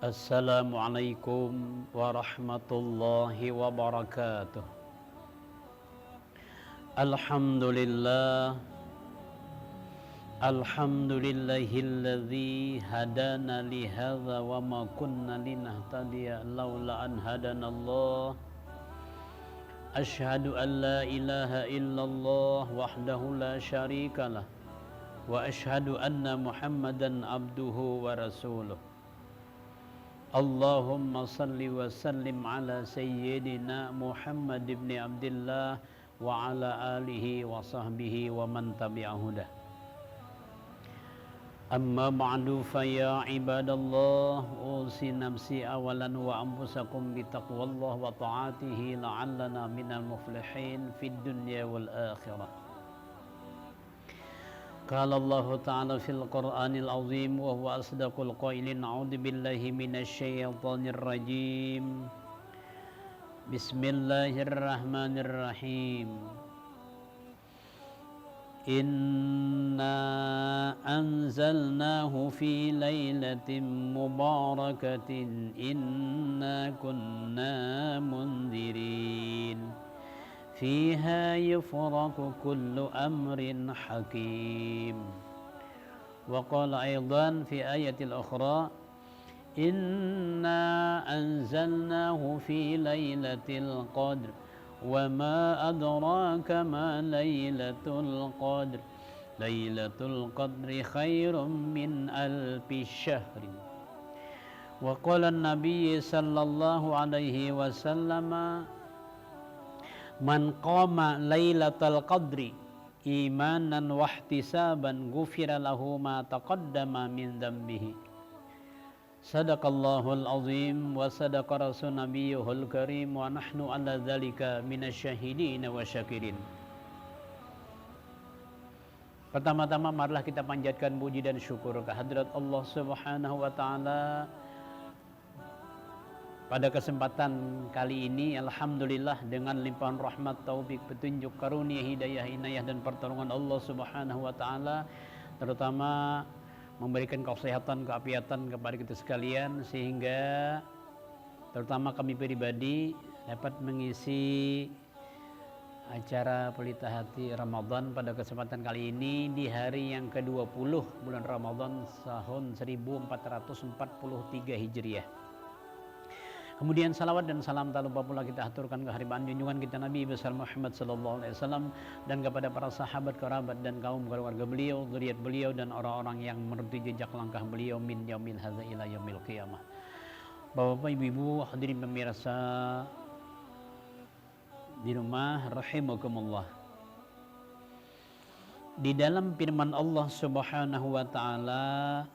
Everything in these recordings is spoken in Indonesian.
Assalamualaikum warahmatullahi wabarakatuh. Alhamdulillah, alhamdulillahilladzi hadana li hadza wa ma kunna linahtadiya laula an hadanallah. Asyhadu an la ilaha illallah wahdahu la syarikalah wa asyhadu anna Muhammadan abduhu wa rasuluh. Allahumma salli wa sallim ala sayyidina Muhammad ibn Abdillah wa ala alihi wa sahbihi wa man tabi'ahudah. Amma ba'du fa ya ibadallah, usi nafsi awalan wa anfusakum bitaqwallah wa ta'atihi la'allana minal muflihin fid dunya wal akhirah. Qala Allah Ta'ala fil Qur'anil Azim wa huwa asdaqul qailin. A'udzu billahi minasy syaithanir rajim. Bismillahirrahmanirrahim. Inna anzalnahu fi lailatin mubarakatin inna kunna mundirin fiha yufraqu kullu amrin hakim. Wa qala aidan fi ayatil ukhra inna anzalnahu fi lailatul qadr wa ma adraka ma lailatul qadr lailatul qadri khairum min alfi syahrin. Wa qala an-nabiy sallallahu alaihi wasallam man qama lailatul qadri imanan wa ihtisaban ghufira lahu ma taqaddama min dhanbihi. Sadaqallahul azim wa sadaqa rasul nabiyuhul karim wa nahnu ala dzalika minasyahidin wa syakirin. Pertama-tama marilah kita panjatkan puji dan syukur kehadirat Allah Subhanahu wa taala. Pada kesempatan kali ini, alhamdulillah, dengan limpahan rahmat, taufik, petunjuk, karunia, hidayah, inayah dan pertolongan Allah Subhanahu wa taala, terutama memberikan kesehatan, keafiatan kepada kita sekalian, sehingga terutama kami pribadi dapat mengisi acara Pelita Hati Ramadan pada kesempatan kali ini di hari yang ke-20 bulan Ramadan tahun 1443 Hijriah. Kemudian salawat dan salam tak lupa pula kita aturkan ke haribaan junjungan kita Nabi besar Muhammad sallallahu alaihi wasallam dan kepada para sahabat, kerabat dan kaum keluarga beliau, zuriat beliau dan orang-orang yang menuju jejak langkah beliau min yaumil hadza ila yaumil qiyamah. Bapak-bapak, ibu-ibu, hadirin pemirsa di rumah rahimakumullah. Di dalam firman Allah Subhanahu wa taala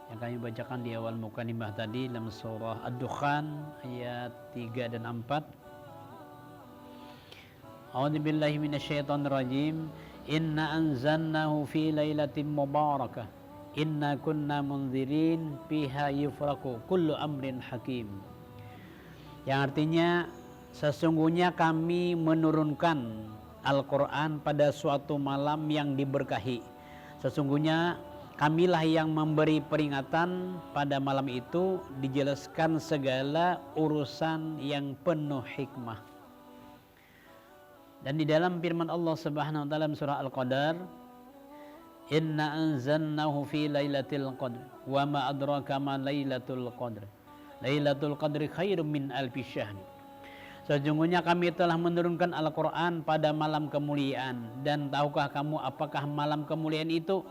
yang kami bacakan di awal mukadimah tadi dalam surah Ad-Dukhan ayat 3 dan 4. A'udzubillahi minasyaitonir rajim. Inna anzalnahu fi lailatin mubarakah inna kunna munzirin fiha yufraqu kullu amrin hakim. Yang artinya sesungguhnya kami menurunkan Al-Quran pada suatu malam yang diberkahi. Sesungguhnya kamilah yang memberi peringatan pada malam itu, dijelaskan segala urusan yang penuh hikmah. Dan di dalam firman Allah Subhanahu wa taala surah Al-Qadar, inna anzalnahu fi lailatul qadr wa ma adraka ma lailatul qadr lailatul qadri khairum min alfi syahr. Sesungguhnya kami telah menurunkan Al-Quran pada malam kemuliaan, dan tahukah kamu apakah malam kemuliaan itu?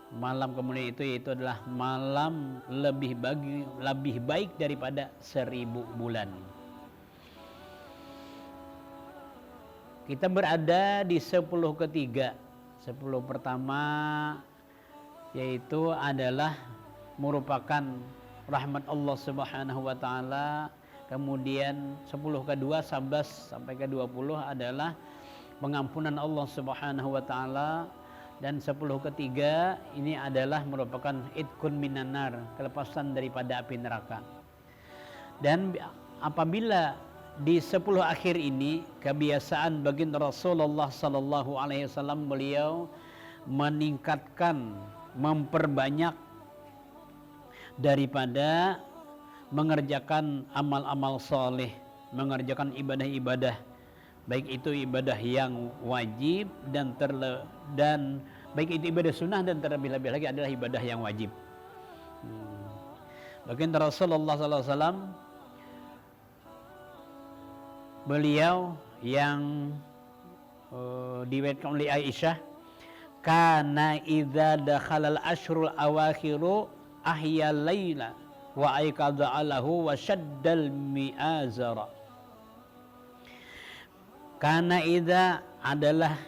Malam kemuliaan itu yaitu adalah malam lebih baik daripada 1000 bulan. Kita berada di 10 ketiga. 10 pertama yaitu adalah merupakan rahmat Allah Subhanahu wa taala. Kemudian 10 kedua 11 sampai ke 20 adalah pengampunan Allah Subhanahu wa taala. Dan 10 ketiga ini adalah merupakan idkun minanar, kelepasan daripada api neraka. Dan apabila di 10 akhir ini, kebiasaan baginda Rasulullah sallallahu alaihi wasallam, beliau meningkatkan, memperbanyak daripada mengerjakan amal-amal soleh, mengerjakan ibadah-ibadah, baik itu ibadah yang wajib dan baik itu ibadah sunnah, dan terlebih-lebih lagi adalah ibadah yang wajib. Baginda Rasulullah SAW, beliau yang diriwayatkan oleh Aisyah, kana idza dakhalal ashrul awakhiru ahya laila wa aikadha alahu wa shaddal mi'azara. Kana idza adalah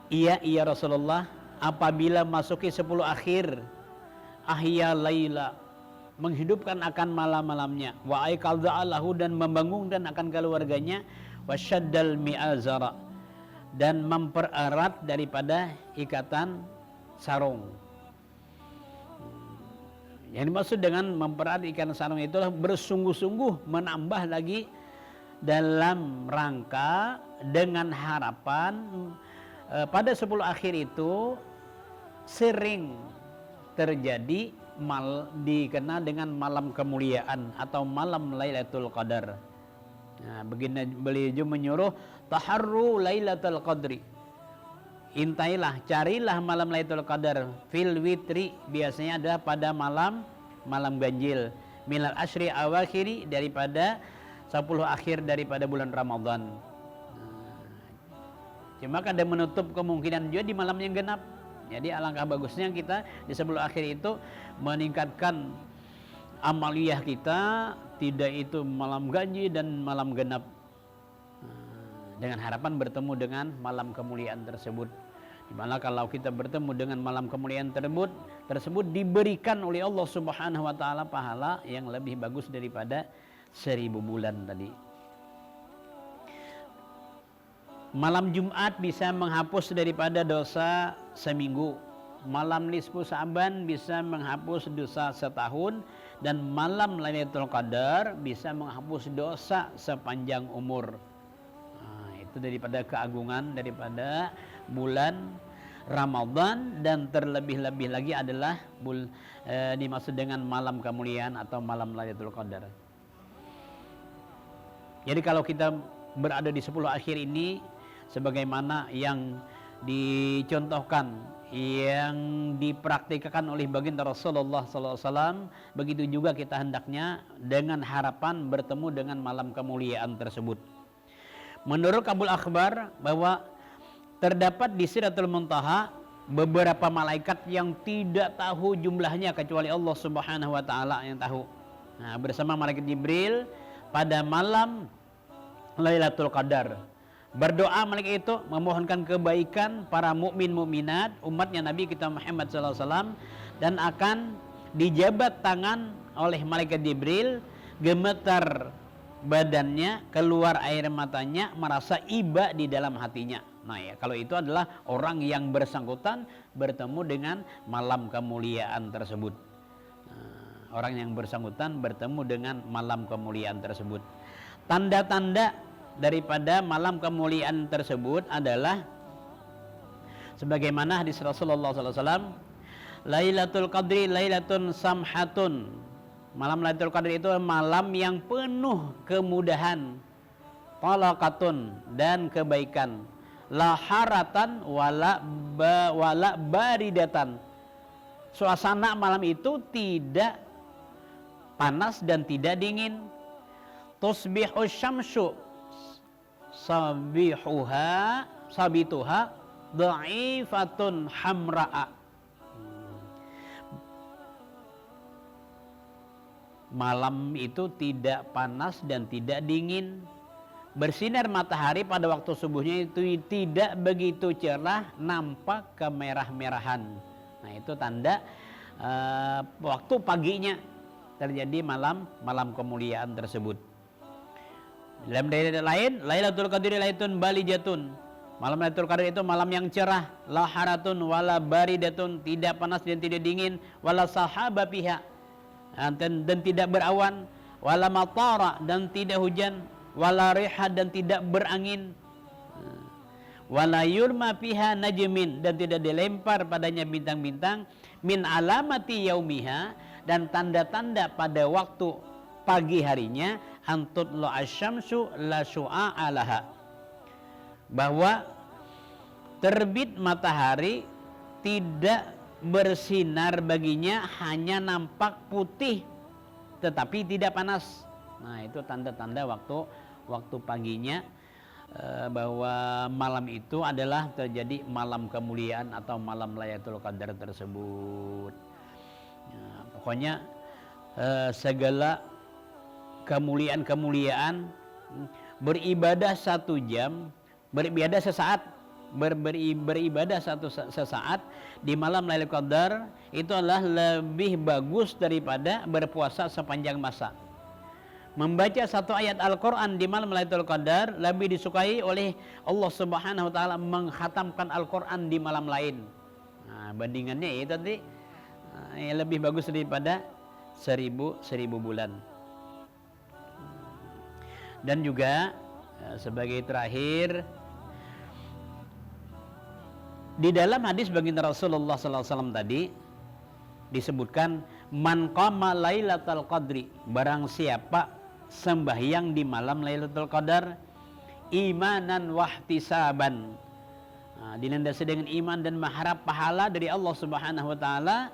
iya Rasulullah, apabila masuki 10 akhir, ahya laila, menghidupkan akan malam-malamnya, wa aikadha alahu, dan membangunkan akan keluarganya, wa shaddal mi'azara, dan mempererat daripada ikatan sarung. Yang dimaksud dengan mempererat ikatan sarung itulah bersungguh-sungguh menambah lagi dalam rangka dengan harapan pada 10 akhir itu sering terjadi dikenal dengan malam kemuliaan atau malam Lailatul Qadar. Nah, begini beliau menyuruh taharru Lailatul Qadri. Intailah, carilah malam Lailatul Qadar fil witri, biasanya adalah pada malam ganjil, minal asyri awakhiri, daripada 10 akhir daripada bulan Ramadan. Cuma kadang menutup kemungkinan juga di malam yang genap. Jadi alangkah bagusnya kita di 10 akhir itu meningkatkan amaliyah kita, tidak itu malam ganjil dan malam genap, dengan harapan bertemu dengan malam kemuliaan tersebut. Dimana kalau kita bertemu dengan malam kemuliaan tersebut diberikan oleh Allah Subhanahu wa taala pahala yang lebih bagus daripada 1000 bulan tadi. Malam Jumat bisa menghapus daripada dosa seminggu. Malam nisfu Sa'ban bisa menghapus dosa setahun, dan malam Lailatul Qadar bisa menghapus dosa sepanjang umur. Nah, itu daripada keagungan daripada bulan Ramadan, dan terlebih-lebih lagi adalah dimaksud dengan malam kemuliaan atau malam Lailatul Qadar. Jadi kalau kita berada di 10 akhir ini, sebagaimana yang dicontohkan, yang dipraktikkan oleh baginda Rasulullah SAW, begitu juga kita hendaknya dengan harapan bertemu dengan malam kemuliaan tersebut. Menurut Kabul Akhbar bahwa terdapat di Sidratul Muntaha beberapa malaikat yang tidak tahu jumlahnya kecuali Allah Subhanahu wa taala yang tahu. Nah, bersama malaikat Jibril pada malam Lailatul Qadar, berdoa malaikat itu memohonkan kebaikan para mukmin mukminat umatnya Nabi kita Muhammad SAW, dan akan dijabat tangan oleh malaikat Jibril, gemetar badannya, keluar air matanya, merasa iba di dalam hatinya. Nah ya, kalau itu adalah orang yang bersangkutan bertemu dengan malam kemuliaan tersebut. Orang yang bersangkutan bertemu dengan malam kemuliaan tersebut. Tanda-tanda daripada malam kemuliaan tersebut adalah sebagaimana hadis Rasulullah SAW, Lailatul Qadri Lailatun Samhatun. Malam Lailatul Qadri itu malam yang penuh kemudahan, talaqatun, dan kebaikan, la haratan wala baridatan. Suasana malam itu tidak panas dan tidak dingin. Tusbihu syamsu sabituha dha'ifatun hamra'a. Malam itu tidak panas dan tidak dingin. Bersinar matahari pada waktu subuhnya itu tidak begitu cerah, nampak kemerah-merahan. Nah, itu tanda waktu paginya terjadi malam kemuliaan tersebut. Dalam dalil lain, Lailatul Qadri Lailatun Balijatun. Malam Lailatul Qadar itu malam yang cerah, la haratun wala baridatun, tidak panas dan tidak dingin, wala sahaba fiha, dan tidak berawan, wala matara, dan tidak hujan, wala riha, dan tidak berangin, wala yurma fiha najmin, dan tidak dilempar padanya bintang-bintang, min alamati yaumiha, dan tanda-tanda pada waktu pagi harinya antutlu asyamsu la syu'a alaha, bahwa terbit matahari tidak bersinar baginya, hanya nampak putih tetapi tidak panas. Nah, itu tanda-tanda waktu paginya, bahwa malam itu adalah terjadi malam kemuliaan atau malam Lailatul Qadar tersebut. Nah, pokoknya segala kemuliaan-kemuliaan, beribadah 1 jam, beribadah sesaat, beribadah sesaat di malam Lailatul Qadar itu adalah lebih bagus daripada berpuasa sepanjang masa. Membaca 1 ayat Al-Quran di malam Lailatul Qadar lebih disukai oleh Allah Subhanahu wa taala menghatamkan Al-Quran di malam lain. Nah, bandingannya itu tadi lebih bagus daripada 1000 bulan. Dan juga sebagai terakhir, di dalam hadis baginda Rasulullah SAW tadi disebutkan, man qama lailatul qadri, barang siapa sembahyang di malam Lailatul Qadar imanan wahtisaban, dinandasi dengan iman dan mengharap pahala dari Allah Subhanahu wa taala,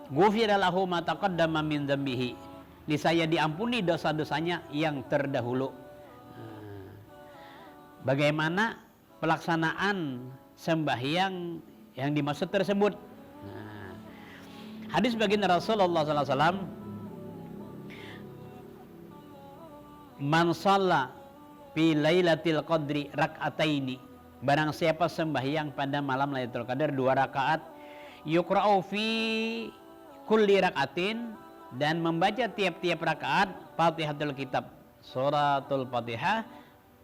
ghufira lahu ma taqaddama min dzambihi, niscaya diampuni dosa-dosanya yang terdahulu. Bagaimana pelaksanaan sembahyang yang dimaksud tersebut? Hadis baginda Rasulullah SAW, man shalla fi lailatul qadri rak'ataini, barang siapa sembahyang pada malam Lailatul Qadar 2 rakaat, yuqra'u fi kulli rak'atin, dan membaca tiap-tiap rakaat Fatihatul Kitab, suratul Fatihah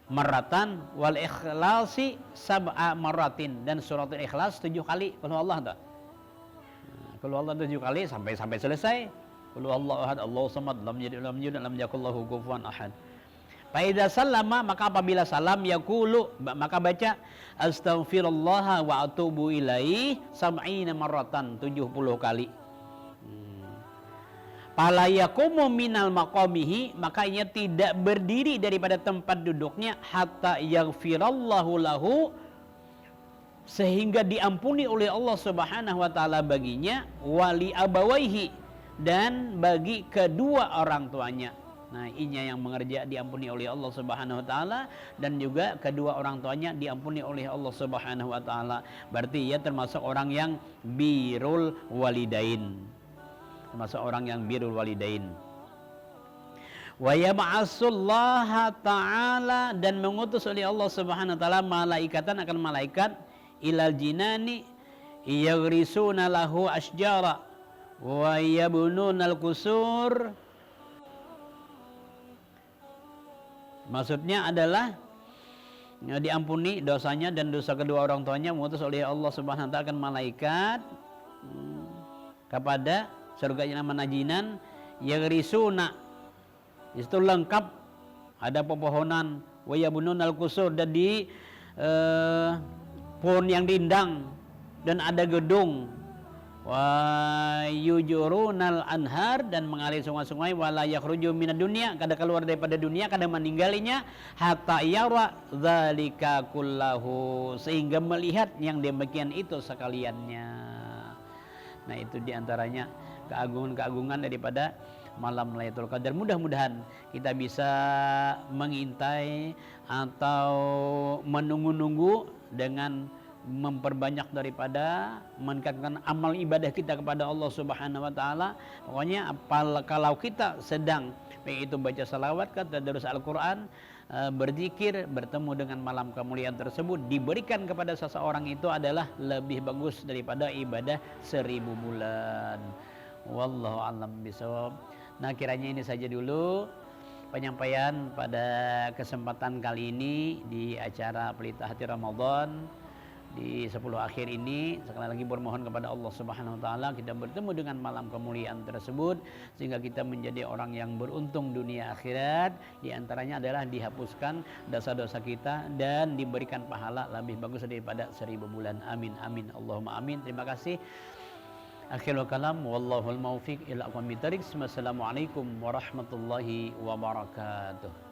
marratan, wal ikhlasi sab'a marratin, dan suratul ikhlas 7 kali. Qul huwallahu, qul huwallahu 7 kali sampai selesai. Qul huwallahu ahad, Allahu samad, lam yalid walam yulad, lam yakul lahu kufuwan ahad. Fa idza sallama, maka apabila salam, yaqulu, maka baca astaghfirullah wa atubu ilaihi sab'ina marratan, 70 kali. Fala yaqumu minal maqamihi, maka ia tidak berdiri daripada tempat duduknya, hatta yaghfirallahu lahu, sehingga diampuni oleh Allah Subhanahu wa taala baginya, wali abawaihi, dan bagi kedua orang tuanya. Nah, inya yang mengerja diampuni oleh Allah Subhanahu wa taala, dan juga kedua orang tuanya diampuni oleh Allah Subhanahu wa taala. Berarti ia termasuk orang yang birrul walidain. Termasuk orang yang birrul walidain. Wa yab'atsullaha ta'ala, dan mengutus oleh Allah Subhanahu wa taala malaikatan, akan malaikat, ilal jinani yaghrisuna lahu asjara wa yabnunal qusur. Maksudnya adalah diampuni dosanya dan dosa kedua orang tuanya, mengutus oleh Allah Subhanahu wa taala akan malaikat kepada surga yang nama najinan, yaghrisuna, itu lengkap, ada pepohonan, wa yabnunal qusur, dan di pohon yang rindang, dan ada gedung, wa yujurunal anhar, dan mengalir sungai-sungai, wala yakhruju minad dunya, kada keluar daripada dunia, kada meninggalnya, hatta yara dzalika kullahu, sehingga melihat yang demikian itu sekaliannya. Nah, itu diantaranya keagungan-keagungan daripada malam Lailatul Qadar. Mudah-mudahan kita bisa mengintai atau menunggu-nunggu dengan memperbanyak daripada meningkatkan amal ibadah kita kepada Allah Subhanahu wa taala. Pokoknya kalau kita sedang baik itu baca salawat, tadarus Al-Qur'an, berzikir, bertemu dengan malam kemuliaan tersebut, diberikan kepada seseorang, itu adalah lebih bagus daripada ibadah 1000 bulan. Wallahu a'lam bishawab. Nah, kiranya ini saja dulu penyampaian pada kesempatan kali ini di acara Pelita Hati Ramadan di 10 akhir ini. Sekali lagi bermohon kepada Allah Subhanahu wa taala kita bertemu dengan malam kemuliaan tersebut, sehingga kita menjadi orang yang beruntung dunia akhirat. Di antaranya adalah dihapuskan dosa-dosa kita dan diberikan pahala lebih bagus daripada 1000 bulan. Amin amin Allahumma amin. Terima kasih Akhirul kalam wallahul maufiq ila aqwamit thariq. Wassalamualaikum warahmatullahi wabarakatuh.